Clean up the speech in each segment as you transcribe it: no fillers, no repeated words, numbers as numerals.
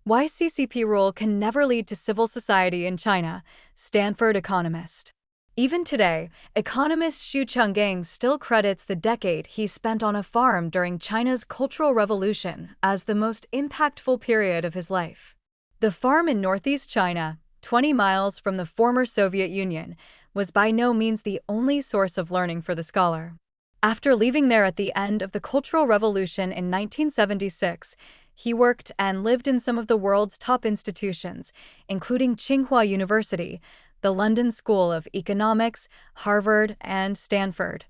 Why CCP rule can never lead to civil society in China, Stanford Economist. Even today, economist Xu Chenggang still credits the decade he spent on a farm during China's Cultural Revolution as the most impactful period of his life. The farm in northeast China, 20 miles from the former Soviet Union, was by no means the only source of learning for the scholar. After leaving there at the end of the Cultural Revolution in 1976, he worked and lived in some of the world's top institutions, including Tsinghua University, the London School of Economics, Harvard, and Stanford,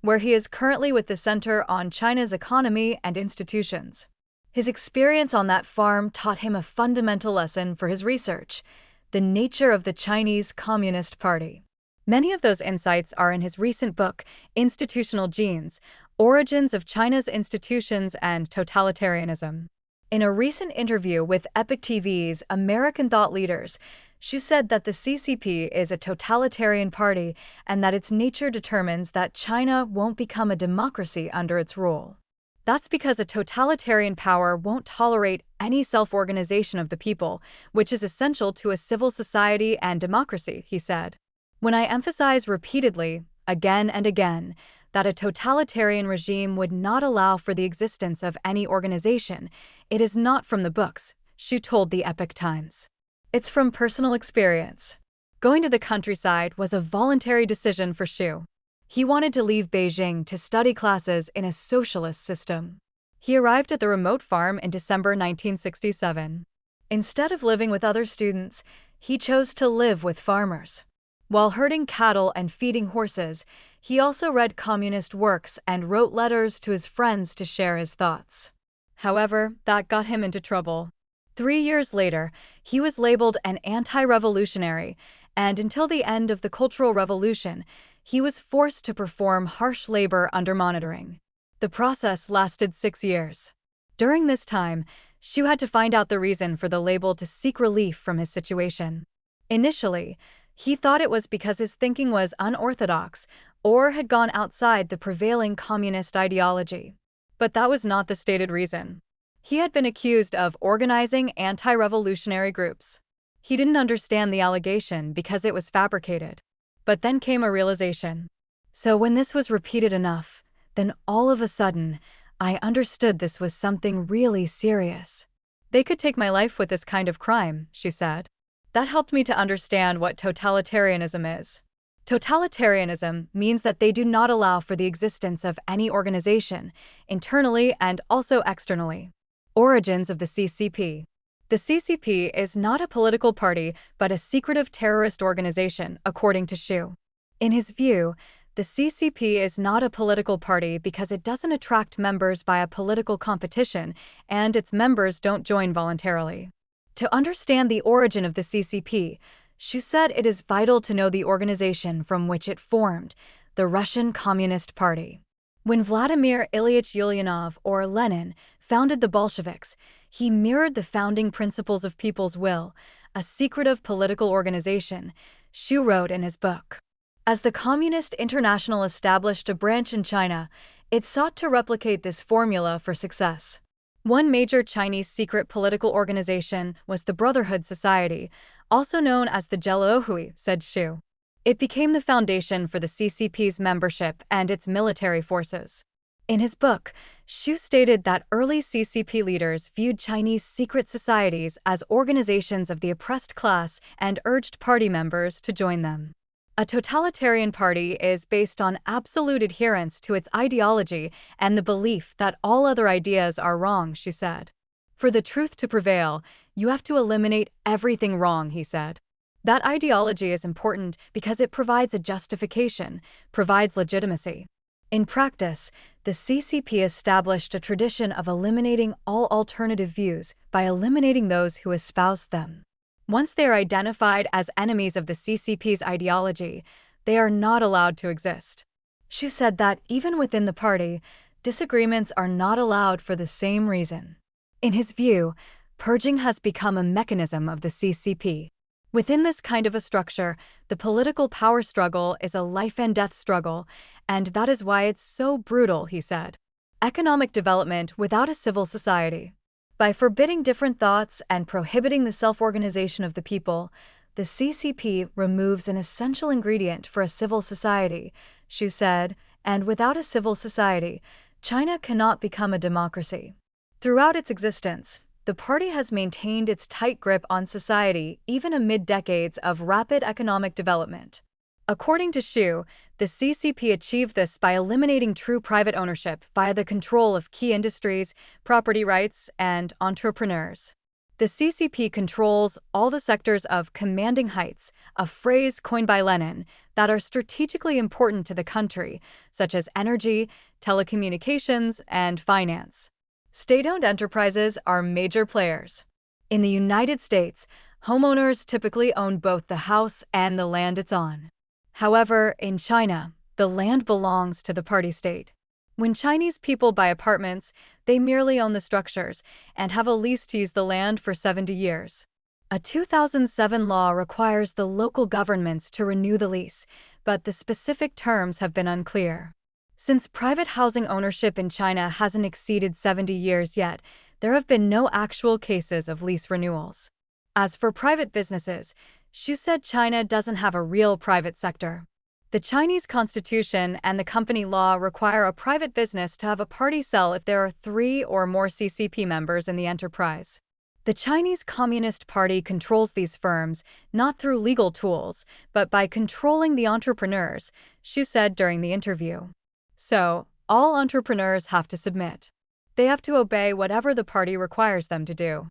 where he is currently with the Center on China's Economy and Institutions. His experience on that farm taught him a fundamental lesson for his research: the nature of the Chinese Communist Party. Many of those insights are in his recent book, Institutional Genes: Origins of China's Institutions and Totalitarianism. In a recent interview with Epoch TV's American Thought Leaders, Xu said that the CCP is a totalitarian party and that its nature determines that China won't become a democracy under its rule. That's because a totalitarian power won't tolerate any self-organization of the people, which is essential to a civil society and democracy, he said. When I emphasize repeatedly, again and again, that a totalitarian regime would not allow for the existence of any organization, it is not from the books, Xu told the Epoch Times. It's from personal experience. Going to the countryside was a voluntary decision for Xu. He wanted to leave Beijing to study classes in a socialist system. He arrived at the remote farm in December 1967. Instead of living with other students, he chose to live with farmers. While herding cattle and feeding horses, he also read communist works and wrote letters to his friends to share his thoughts. However, that got him into trouble. 3 years later, he was labeled an anti-revolutionary, and until the end of the Cultural Revolution, he was forced to perform harsh labor under monitoring. The process lasted 6 years. During this time, Xu had to find out the reason for the label to seek relief from his situation. Initially, he thought it was because his thinking was unorthodox or had gone outside the prevailing communist ideology. But that was not the stated reason. He had been accused of organizing anti-revolutionary groups. He didn't understand the allegation because it was fabricated. But then came a realization. So when this was repeated enough, then all of a sudden, I understood this was something really serious. They could take my life with this kind of crime, she said. That helped me to understand what totalitarianism is. Totalitarianism means that they do not allow for the existence of any organization, internally and also externally. Origins of the CCP. The CCP is not a political party but a secretive terrorist organization, according to Xu. In his view, the CCP is not a political party because it doesn't attract members by a political competition and its members don't join voluntarily. To understand the origin of the CCP, Xu said it is vital to know the organization from which it formed, the Russian Communist Party. When Vladimir Ilyich Ulyanov, or Lenin, founded the Bolsheviks, he mirrored the founding principles of People's Will, a secretive political organization, Xu wrote in his book. As the Communist International established a branch in China, it sought to replicate this formula for success. One major Chinese secret political organization was the Brotherhood Society, also known as the Jelouhui, said Xu. It became the foundation for the CCP's membership and its military forces. In his book, Xu stated that early CCP leaders viewed Chinese secret societies as organizations of the oppressed class and urged party members to join them. A totalitarian party is based on absolute adherence to its ideology and the belief that all other ideas are wrong, she said. For the truth to prevail, you have to eliminate everything wrong, he said. That ideology is important because it provides a justification, provides legitimacy. In practice, the CCP established a tradition of eliminating all alternative views by eliminating those who espouse them. Once they are identified as enemies of the CCP's ideology, they are not allowed to exist. Xu said that even within the party, disagreements are not allowed for the same reason. In his view, purging has become a mechanism of the CCP. Within this kind of a structure, the political power struggle is a life-and-death struggle, and that is why it's so brutal, he said. Economic development without a civil society. By forbidding different thoughts and prohibiting the self-organization of the people, the CCP removes an essential ingredient for a civil society, Xu said, and without a civil society, China cannot become a democracy. Throughout its existence, the party has maintained its tight grip on society even amid decades of rapid economic development. According to Xu, the CCP achieved this by eliminating true private ownership via the control of key industries, property rights, and entrepreneurs. The CCP controls all the sectors of commanding heights, a phrase coined by Lenin, that are strategically important to the country, such as energy, telecommunications, and finance. State-owned enterprises are major players. In the United States, homeowners typically own both the house and the land it's on. However, in China, the land belongs to the party state. When Chinese people buy apartments, they merely own the structures and have a lease to use the land for 70 years. A 2007 law requires the local governments to renew the lease, but the specific terms have been unclear. Since private housing ownership in China hasn't exceeded 70 years yet, there have been no actual cases of lease renewals. As for private businesses, Xu said China doesn't have a real private sector. The Chinese constitution and the company law require a private business to have a party cell if there are 3 or more CCP members in the enterprise. The Chinese Communist Party controls these firms not through legal tools, but by controlling the entrepreneurs, Xu said during the interview. So, all entrepreneurs have to submit. They have to obey whatever the party requires them to do.